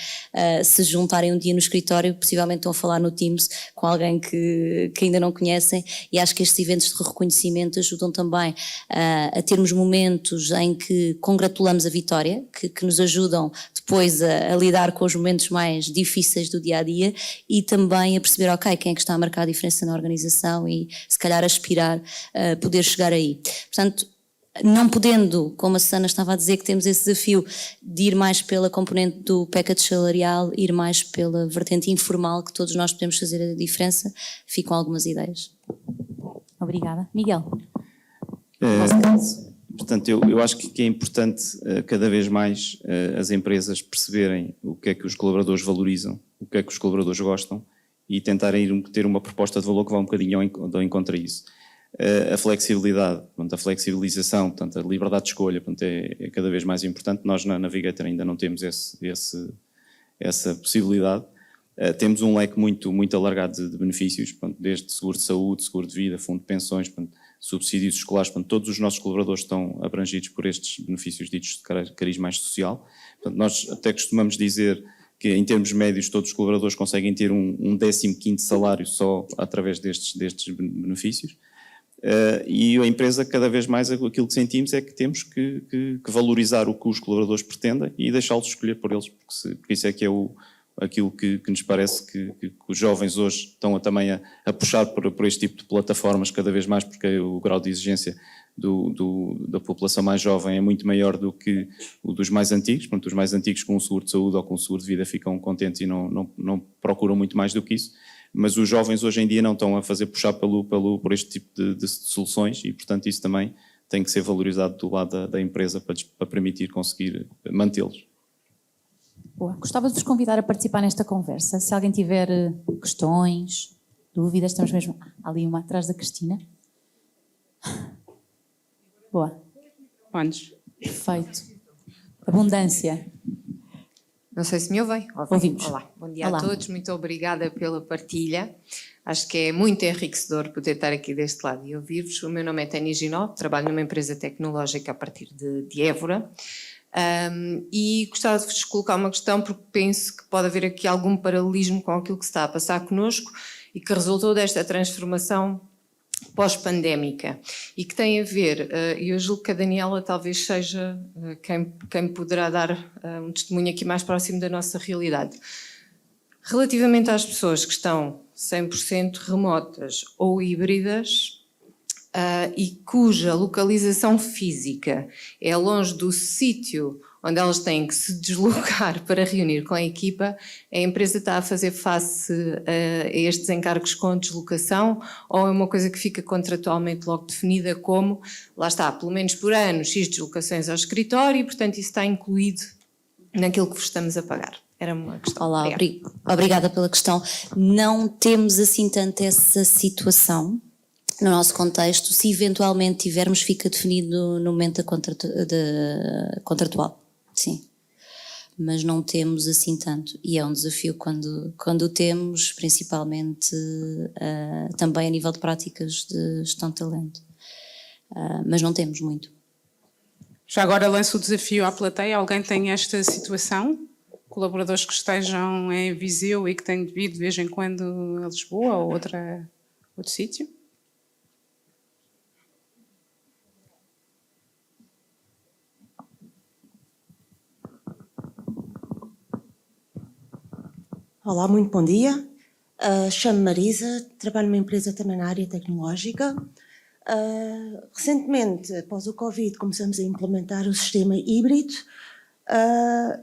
se juntarem um dia no escritório, possivelmente estão a falar no Teams com alguém que ainda não conhecem, e acho que estes eventos de reconhecimento ajudam também a termos momentos em que congratulamos a vitória, que nos ajudam depois a lidar com os momentos mais difíceis do dia-a-dia e também a perceber, ok, quem é que está a marcar a diferença na organização e se calhar aspirar a poder chegar aí. Portanto, Não podendo, como a Susana estava a dizer, que temos esse desafio de ir mais pela componente do package salarial, ir mais pela vertente informal, que todos nós podemos fazer a diferença, ficam algumas ideias. Obrigada. Miguel. Vosso caso. Portanto, eu acho que é importante cada vez mais as empresas perceberem o que é que os colaboradores valorizam, o que é que os colaboradores gostam e tentarem ter uma proposta de valor que vá um bocadinho ao encontro a isso. A flexibilidade, portanto, a flexibilização, portanto, a liberdade de escolha, portanto, é cada vez mais importante. Nós na Navigator ainda não temos essa possibilidade. Temos um leque muito alargado de benefícios, portanto, desde seguro de saúde, seguro de vida, fundo de pensões, portanto, subsídios escolares, portanto, todos os nossos colaboradores estão abrangidos por estes benefícios ditos de cariz mais social. Portanto, nós até costumamos dizer que em termos médios todos os colaboradores conseguem ter um 15º salário só através destes benefícios. E a empresa, cada vez mais, aquilo que sentimos é que temos que valorizar o que os colaboradores pretendem e deixá-los escolher por eles, porque isso é que é aquilo que nos parece que os jovens hoje estão também a puxar por este tipo de plataformas cada vez mais, porque o grau de exigência da população mais jovem é muito maior do que o dos mais antigos. Portanto, os mais antigos com um seguro de saúde ou com um seguro de vida ficam contentes e não procuram muito mais do que isso. Mas os jovens hoje em dia não estão a fazer puxar por este tipo de soluções e, portanto, isso também tem que ser valorizado do lado da empresa para permitir conseguir mantê-los. Boa. Gostava de vos convidar a participar nesta conversa. Se alguém tiver questões, dúvidas, estamos mesmo ali uma atrás da Cristina. Boa. Onde? Perfeito. Abundância. Não sei se me ouvem. Ouvimos. Olá, bom dia Olá. a todos, muito obrigada pela partilha. Acho que é muito enriquecedor poder estar aqui deste lâado e ouvir-vos. O meu nome é Tânia Ginó, trabalho numa empresa tecnológica a partir de Évora. E gostava de vos colocar uma questão porque penso que pode haver aqui algum paralelismo com aquilo que se está a passar connosco e que resultou desta transformação pós-pandémica e que tem a ver, e eu julgo que a Daniela talvez seja quem poderá dar um testemunho aqui mais próximo da nossa realidade. Relativamente às pessoas que estão 100% remotas ou híbridas e cuja localização física é longe do sítio onde elas têm que se deslocar para reunir com a equipa, a empresa está a fazer face a estes encargos com deslocação ou é uma coisa que fica contratualmente logo definida como, lá está, pelo menos por ano, X deslocações ao escritório e, portanto, isso está incluído naquilo que vos estamos a pagar? Era uma questão. Olá, obrigada pela questão. Não temos assim tanto essa situação no nosso contexto. Se eventualmente tivermos, fica definido no momento contratual. Sim, mas não temos assim tanto e é um desafio quando temos, principalmente também a nível de práticas de gestão de talento, mas não temos muito. Já agora lanço o desafio à plateia, alguém tem esta situação? Colaboradores que estejam em Viseu e que têm de vir de vez em quando a Lisboa ou outro sítio? Olá, muito bom dia. Chamo-me Marisa, trabalho numa empresa também na área tecnológica. Recentemente, após o Covid, começamos a implementar o sistema híbrido,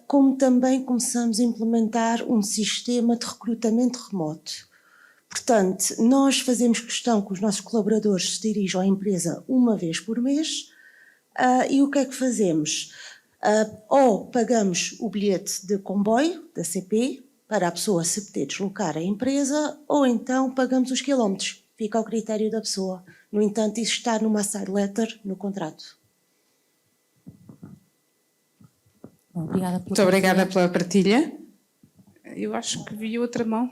como também começamos a implementar um sistema de recrutamento remoto. Portanto, nós fazemos questão que os nossos colaboradores se dirijam à empresa uma vez por mês e o que é que fazemos? Ou pagamos o bilhete de comboio da CP, para a pessoa se poder deslocar à empresa, ou então pagamos os quilómetros. Fica ao critério da pessoa. No entanto, isso está numa side letter no contrato. Muito obrigada pela partilha. Eu acho que vi outra mão.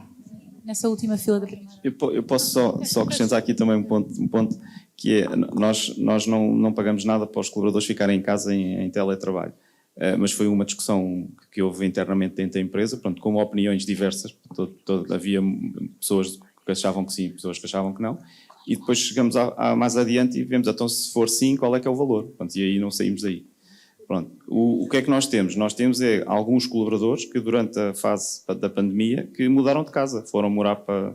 Nessa última fila da primeira. Eu posso só acrescentar aqui também um ponto que é, nós não pagamos nada para os colaboradores ficarem em casa em teletrabalho. Mas foi uma discussão que houve internamente dentro da empresa, pronto, com opiniões diversas, havia pessoas que achavam que sim, pessoas que achavam que não, e depois chegamos mais adiante e vemos, então se for sim, qual é que é o valor, pronto, e aí não saímos daí. Pronto. O que é que nós temos? Nós temos alguns colaboradores que durante a fase da pandemia que mudaram de casa, foram morar para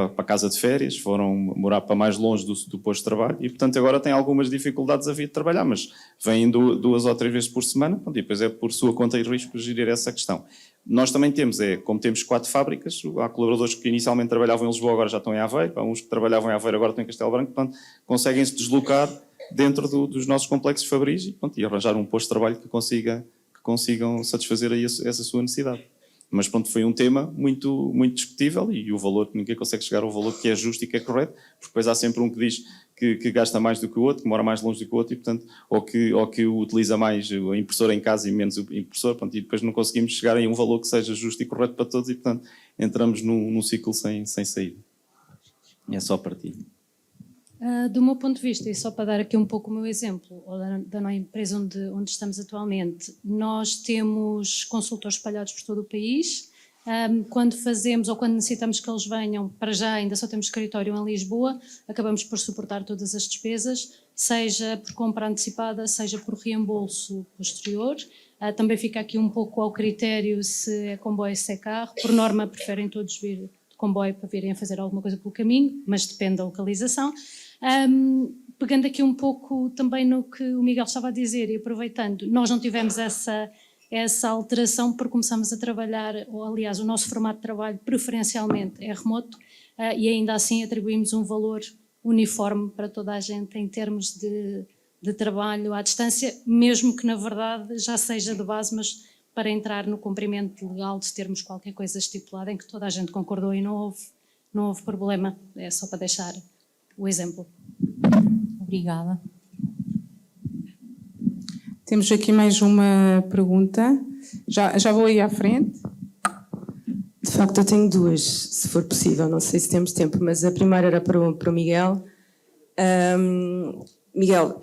para a casa de férias, foram morar para mais longe do posto de trabalho e, portanto, agora têm algumas dificuldades a vir trabalhar, mas vêm 2 ou 3 vezes por semana, e depois é por sua conta e risco gerir essa questão. Nós também temos, como temos 4 fábricas, há colaboradores que inicialmente trabalhavam em Lisboa, agora já estão em Aveiro, há uns que trabalhavam em Aveiro, agora estão em Castelo Branco, portanto, conseguem-se deslocar dentro dos nossos complexos fabris e arranjar um posto de trabalho que consigam satisfazer aí essa sua necessidade. Mas pronto, foi um tema muito, muito discutível e o valor, ninguém consegue chegar ao valor que é justo e que é correto, porque depois há sempre um que diz que gasta mais do que o outro, que mora mais longe do que o outro e, portanto, ou que utiliza mais a impressora em casa e menos o impressor, portanto, e depois não conseguimos chegar a um valor que seja justo e correto para todos e, portanto, entramos num ciclo sem saída. É só partilho. Do meu ponto de vista, e só para dar aqui um pouco o meu exemplo, ou da nossa empresa onde estamos atualmente, nós temos consultores espalhados por todo o país. Quando fazemos ou quando necessitamos que eles venham, para já ainda só temos escritório em Lisboa, acabamos por suportar todas as despesas, seja por compra antecipada, seja por reembolso posterior. Também fica aqui um pouco ao critério se é comboio, se é carro. Por norma, preferem todos vir de comboio para virem a fazer alguma coisa pelo caminho, mas depende da localização. Pegando aqui um pouco também no que o Miguel estava a dizer e aproveitando, nós não tivemos essa alteração porque começamos a trabalhar, ou aliás o nosso formato de trabalho preferencialmente é remoto e ainda assim atribuímos um valor uniforme para toda a gente em termos de trabalho à distância, mesmo que na verdade já seja de base, mas para entrar no cumprimento legal de termos qualquer coisa estipulada em que toda a gente concordou e não houve problema, é só para deixar o exemplo. Obrigada. Temos aqui mais uma pergunta. Já vou aí à frente. De facto, eu tenho 2, se for possível. Não sei se temos tempo, mas a primeira era para o Miguel. Miguel,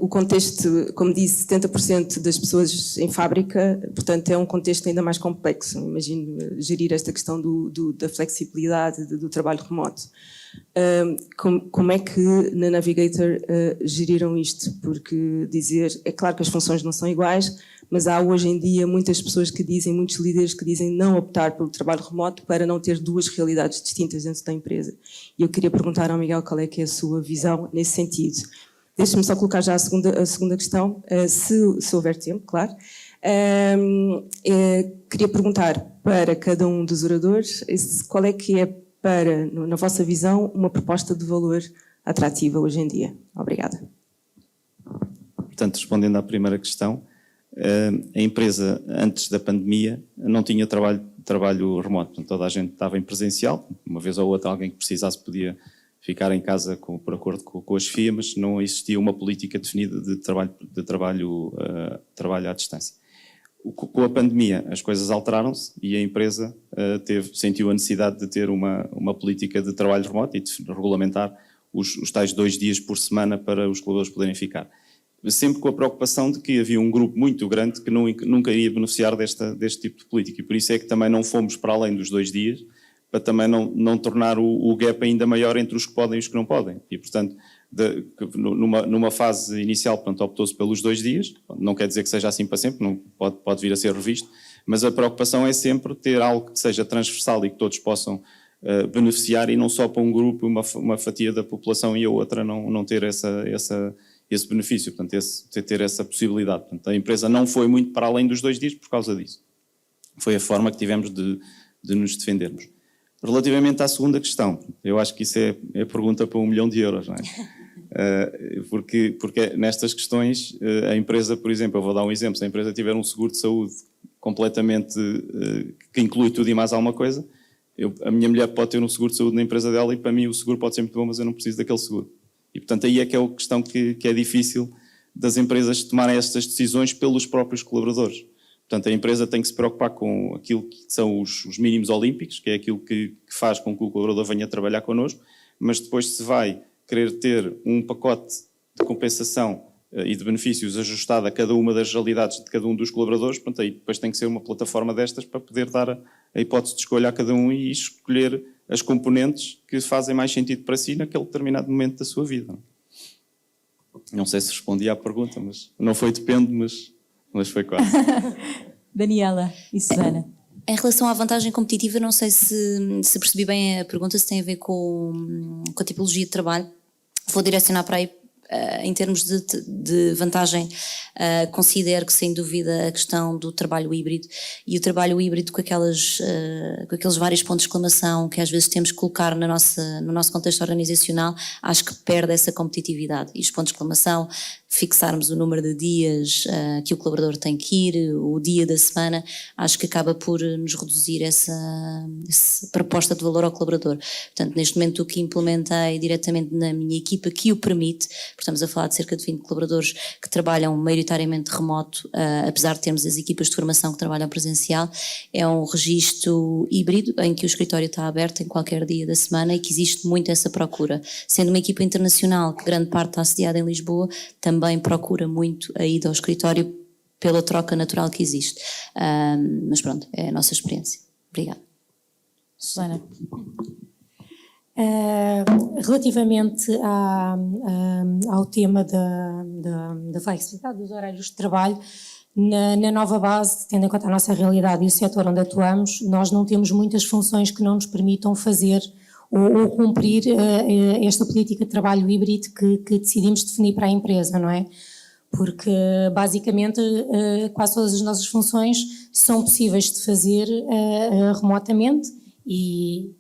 o contexto, como disse, 70% das pessoas em fábrica, portanto é um contexto ainda mais complexo. Imagino gerir esta questão da flexibilidade do trabalho remoto. Como é que na Navigator geriram isto? Porque é claro que as funções não são iguais, mas há hoje em dia muitas pessoas que dizem, muitos líderes que dizem não optar pelo trabalho remoto para não ter 2 realidades distintas dentro da empresa. E eu queria perguntar ao Miguel qual é que é a sua visão nesse sentido. Deixa-me só colocar já a segunda questão, se houver tempo, claro. Queria perguntar para cada um dos oradores qual é que é, na vossa visão, uma proposta de valor atrativa hoje em dia. Obrigada. Portanto, respondendo à primeira questão, a empresa, antes da pandemia, não tinha trabalho remoto. Portanto, toda a gente estava em presencial, uma vez ou outra alguém que precisasse podia ficar em casa por acordo com a chefia, mas não existia uma política definida de trabalho à distância. Com a pandemia as coisas alteraram-se e a empresa sentiu a necessidade de ter uma política de trabalho remoto e de regulamentar os tais 2 dias por semana para os colaboradores poderem ficar. Sempre com a preocupação de que havia um grupo muito grande que nunca iria beneficiar deste tipo de política e por isso é que também não fomos para além dos 2 dias, para também não tornar o gap ainda maior entre os que podem e os que não podem. E, portanto, numa fase inicial, portanto, optou-se pelos 2 dias, não quer dizer que seja assim para sempre, não pode vir a ser revisto, mas a preocupação é sempre ter algo que seja transversal e que todos possam beneficiar e não só para um grupo, uma fatia da população e a outra não ter esse benefício, portanto, ter essa possibilidade. Portanto, a empresa não foi muito para além dos 2 dias por causa disso. Foi a forma que tivemos de nos defendermos. Relativamente à segunda questão, eu acho que isso é pergunta para €1 milhão, não é? Porque nestas questões, a empresa, por exemplo, eu vou dar um exemplo, se a empresa tiver um seguro de saúde completamente, que inclui tudo e mais alguma coisa, a minha mulher pode ter um seguro de saúde na empresa dela e para mim o seguro pode ser muito bom, mas eu não preciso daquele seguro. E portanto aí é que é a questão que é difícil das empresas tomarem estas decisões pelos próprios colaboradores. Portanto, a empresa tem que se preocupar com aquilo que são os mínimos olímpicos, que é aquilo que faz com que o colaborador venha trabalhar connosco, mas depois se vai querer ter um pacote de compensação e de benefícios ajustado a cada uma das realidades de cada um dos colaboradores, portanto, aí depois tem que ser uma plataforma destas para poder dar a hipótese de escolha a cada um e escolher as componentes que fazem mais sentido para si naquele determinado momento da sua vida. Não sei se respondi à pergunta, mas não foi depende, mas foi quase. Daniela e Susana. Em relação à vantagem competitiva, não sei se percebi bem a pergunta, se tem a ver com a tipologia de trabalho. Vou direcionar para aí. Em termos de vantagem, considero que sem dúvida a questão do trabalho híbrido, e o trabalho híbrido com aqueles vários pontos de exclamação que às vezes temos que colocar no nosso contexto organizacional, acho que perde essa competitividade. E os pontos de exclamação, fixarmos o número de dias que o colaborador tem que ir, o dia da semana, acho que acaba por nos reduzir essa proposta de valor ao colaborador. Portanto, neste momento o que implementei diretamente na minha equipa, que o permite, estamos a falar de cerca de 20 colaboradores que trabalham maioritariamente remoto, apesar de termos as equipas de formação que trabalham presencial, é um registro híbrido em que o escritório está aberto em qualquer dia da semana e que existe muito essa procura. Sendo uma equipa internacional que grande parte está assediada em Lisboa, também procura muito a ida ao escritório pela troca natural que existe. Mas pronto, é a nossa experiência. Obrigada. Susana. Relativamente ao tema da flexibilidade dos horários de trabalho, na nova base, tendo em conta a nossa realidade e o setor onde atuamos, nós não temos muitas funções que não nos permitam fazer ou cumprir esta política de trabalho híbrido que decidimos definir para a empresa, não é? Porque basicamente quase todas as nossas funções são possíveis de fazer remotamente e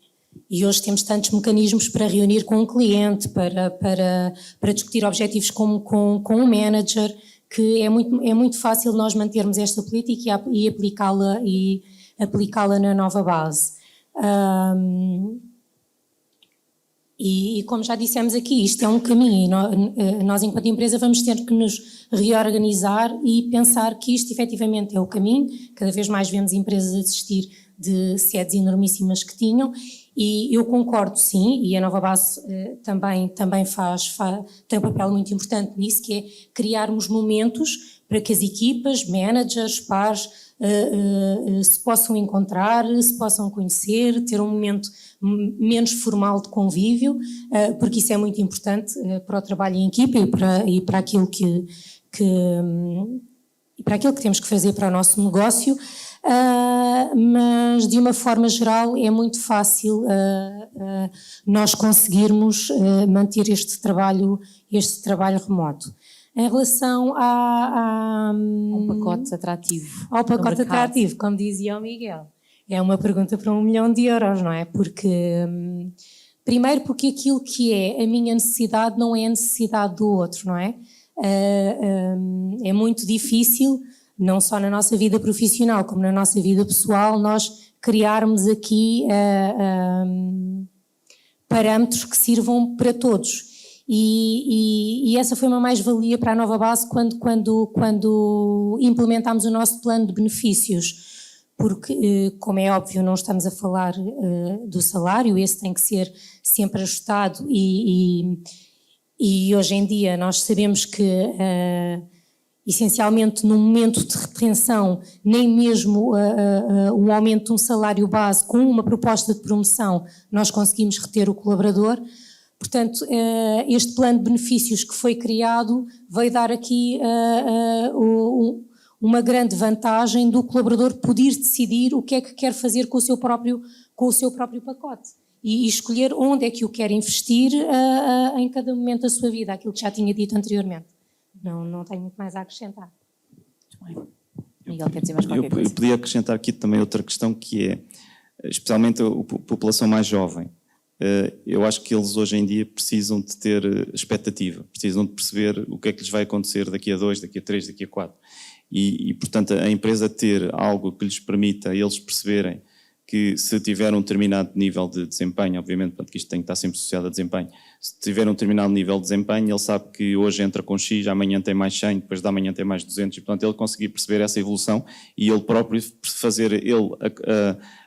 hoje temos tantos mecanismos para reunir com o cliente, para discutir objetivos com o manager, que é muito fácil nós mantermos esta política e aplicá-la na nova base. E como já dissemos aqui, isto é um caminho e nós enquanto empresa vamos ter que nos reorganizar e pensar que isto efetivamente é o caminho. Cada vez mais vemos empresas a desistir de sedes enormíssimas que tinham e eu concordo sim, e a nova base também tem um papel muito importante nisso, que é criarmos momentos para que as equipas, managers, pares se possam encontrar, se possam conhecer, ter um momento menos formal de convívio, porque isso é muito importante para o trabalho em equipa e para aquilo que temos que fazer para o nosso negócio, mas de uma forma geral é muito fácil nós conseguirmos manter este trabalho remoto. Em relação um pacote atrativo. Ao pacote atrativo, como dizia o Miguel, é uma pergunta para 1 milhão de euros, não é? Porque, primeiro porque aquilo que é a minha necessidade não é a necessidade do outro, não é? É muito difícil, não só na nossa vida profissional como na nossa vida pessoal, nós criarmos aqui parâmetros que sirvam para todos. E essa foi uma mais-valia para a nova base quando implementámos o nosso plano de benefícios, porque, como é óbvio, não estamos a falar do salário, esse tem que ser sempre ajustado e hoje em dia nós sabemos que, essencialmente, no momento de retenção, nem mesmo o aumento de um salário base com uma proposta de promoção nós conseguimos reter o colaborador. Portanto, este plano de benefícios que foi criado veio dar aqui uma grande vantagem do colaborador poder decidir o que é que quer fazer com o seu próprio pacote e escolher onde é que o quer investir em cada momento da sua vida, aquilo que já tinha dito anteriormente. Não tenho muito mais a acrescentar. Muito bem. Miguel, quer dizer mais qualquer coisa? Eu podia acrescentar aqui também outra questão que é, especialmente a população mais jovem. Eu acho que eles hoje em dia precisam de ter expectativa, precisam de perceber o que é que lhes vai acontecer daqui a 2, daqui a 3, daqui a 4. E portanto, a empresa ter algo que lhes permita eles perceberem que se tiver um determinado nível de desempenho, obviamente, portanto, que isto tem que estar sempre associado a desempenho, se tiver um determinado nível de desempenho, ele sabe que hoje entra com X, amanhã tem mais 100, depois da manhã tem mais 200, e portanto ele conseguir perceber essa evolução e ele próprio fazer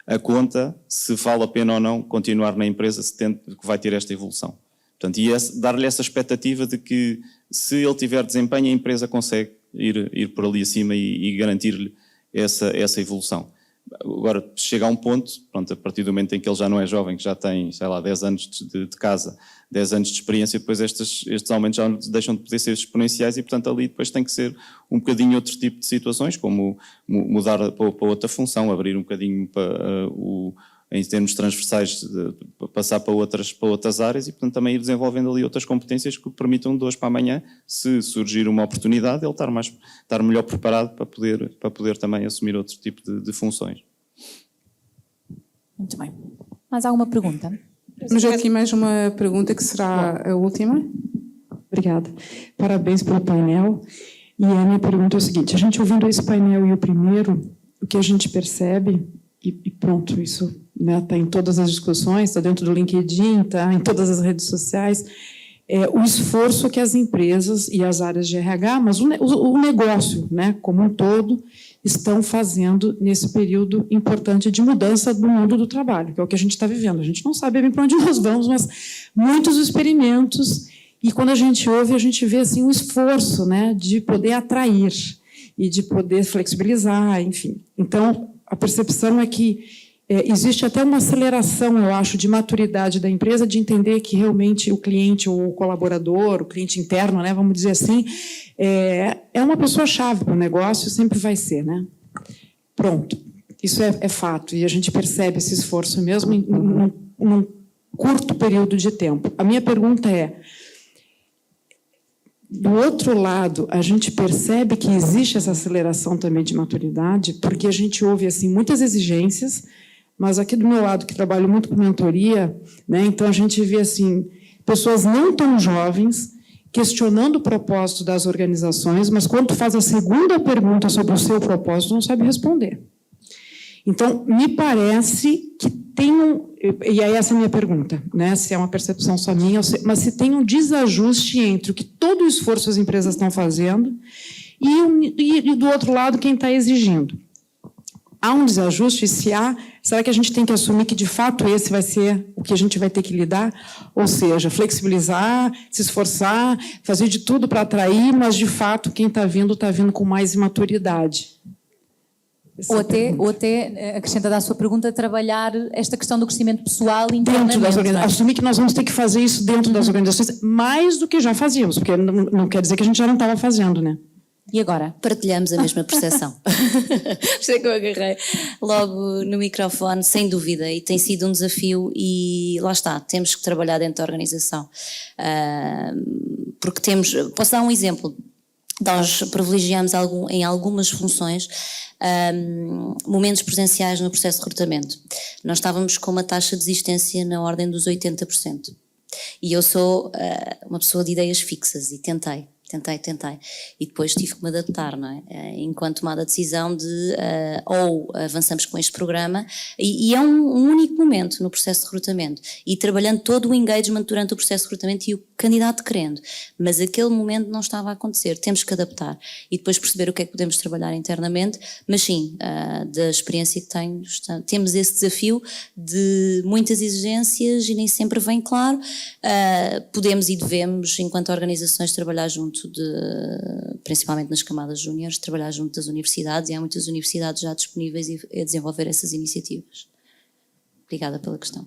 a conta se vale a pena ou não continuar na empresa se tende que vai ter esta evolução. Portanto, e dar-lhe essa expectativa de que se ele tiver desempenho, a empresa consegue ir por ali acima e garantir-lhe essa evolução. Agora, chega a um ponto, pronto, a partir do momento em que ele já não é jovem, que já tem, sei lá, 10 anos de casa, 10 anos de experiência, depois estes aumentos já deixam de poder ser exponenciais e, portanto, ali depois tem que ser um bocadinho outro tipo de situações, como mudar para outra função, abrir um bocadinho para em termos transversais, passar para outras áreas e, portanto, também ir desenvolvendo ali outras competências que permitam de hoje para amanhã, se surgir uma oportunidade, ele estar melhor preparado para poder também assumir outro tipo de funções. Muito bem. Mais alguma pergunta? Mas aqui mais uma pergunta que será a última. Obrigada. Parabéns pelo painel. E a minha pergunta é o seguinte, a gente ouvindo esse painel e o primeiro, o que a gente percebe, e pronto, isso está em todas as discussões, está dentro do LinkedIn, está em todas as redes sociais, o esforço que as empresas e as áreas de RH, mas o negócio, né, como um todo, estão fazendo nesse período importante de mudança do mundo do trabalho, que é o que a gente está vivendo. A gente não sabe bem para onde nós vamos, mas muitos experimentos, e quando a gente ouve, a gente vê assim, um esforço, né, de poder atrair e de poder flexibilizar, enfim. Então, a percepção é que existe até uma aceleração, eu acho, de maturidade da empresa, de entender que realmente o cliente, ou o colaborador, o cliente interno, né, vamos dizer assim, é uma pessoa-chave para o negócio, sempre vai ser, né? Pronto, isso é fato, e a gente percebe esse esforço mesmo num curto período de tempo. A minha pergunta é, do outro lado, a gente percebe que existe essa aceleração também de maturidade, porque a gente ouve assim, muitas exigências, mas aqui do meu lado, que trabalho muito com mentoria, né, então a gente vê assim, pessoas não tão jovens questionando o propósito das organizações, mas quando faz a segunda pergunta sobre o seu propósito, não sabe responder. Então, me parece que tem e aí essa é a minha pergunta, né, se é uma percepção só minha, mas se tem um desajuste entre o que todo o esforço as empresas estão fazendo e do outro lado, quem está exigindo. Há um desajuste? Se há, será que a gente tem que assumir que, de fato, esse vai ser o que a gente vai ter que lidar? Ou seja, flexibilizar, se esforçar, fazer de tudo para atrair, mas, de fato, quem está vindo com mais imaturidade. Ou até, acrescenta à sua pergunta, trabalhar esta questão do crescimento pessoal internamente. Dentro das organizações. Assumir que nós vamos ter que fazer isso dentro das organizações, mais do que já fazíamos, porque não quer dizer que a gente já não estava fazendo, né? E agora? Partilhamos a mesma percepção. Por isso é que eu agarrei logo no microfone, sem dúvida, e tem sido um desafio e lá está, temos que trabalhar dentro da organização. Porque posso dar um exemplo, nós privilegiamos em algumas funções momentos presenciais no processo de recrutamento. Nós estávamos com uma taxa de desistência na ordem dos 80%. E eu sou uma pessoa de ideias fixas e tentei. E depois tive que me adaptar, não é? Enquanto tomada a decisão de ou avançamos com este programa, e é um único momento no processo de recrutamento, e trabalhando todo o engagement durante o processo de recrutamento e o candidato querendo, mas aquele momento não estava a acontecer, temos que adaptar e depois perceber o que é que podemos trabalhar internamente, mas sim, da experiência que tenho, temos esse desafio de muitas exigências e nem sempre vem claro, podemos e devemos, enquanto organizações, trabalhar junto principalmente nas camadas júniores, trabalhar junto das universidades, e há muitas universidades já disponíveis a desenvolver essas iniciativas. Obrigada pela questão.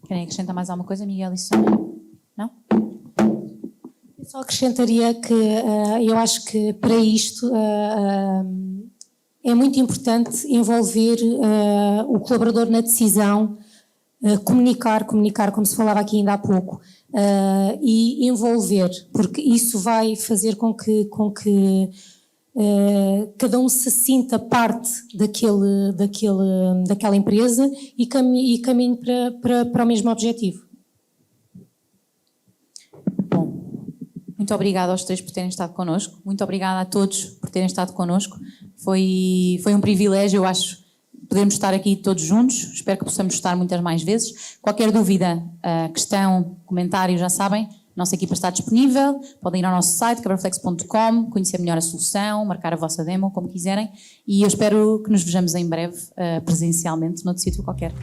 Querem acrescentar mais alguma coisa, Miguel e Sónia? Não? Eu só acrescentaria que eu acho que para isto é muito importante envolver o colaborador na decisão, comunicar, como se falava aqui ainda há pouco, e envolver, porque isso vai fazer com que cada um se sinta parte daquela empresa e caminhe para o mesmo objetivo. Bom, muito obrigada aos três por terem estado connosco, muito obrigada a todos por terem estado connosco, foi um privilégio, eu acho, podermos estar aqui todos juntos, espero que possamos estar muitas mais vezes. Qualquer dúvida, questão, comentário, já sabem, nossa equipa está disponível, podem ir ao nosso site, coverflex.com, conhecer melhor a solução, marcar a vossa demo, como quiserem, e eu espero que nos vejamos em breve, presencialmente, noutro sítio qualquer.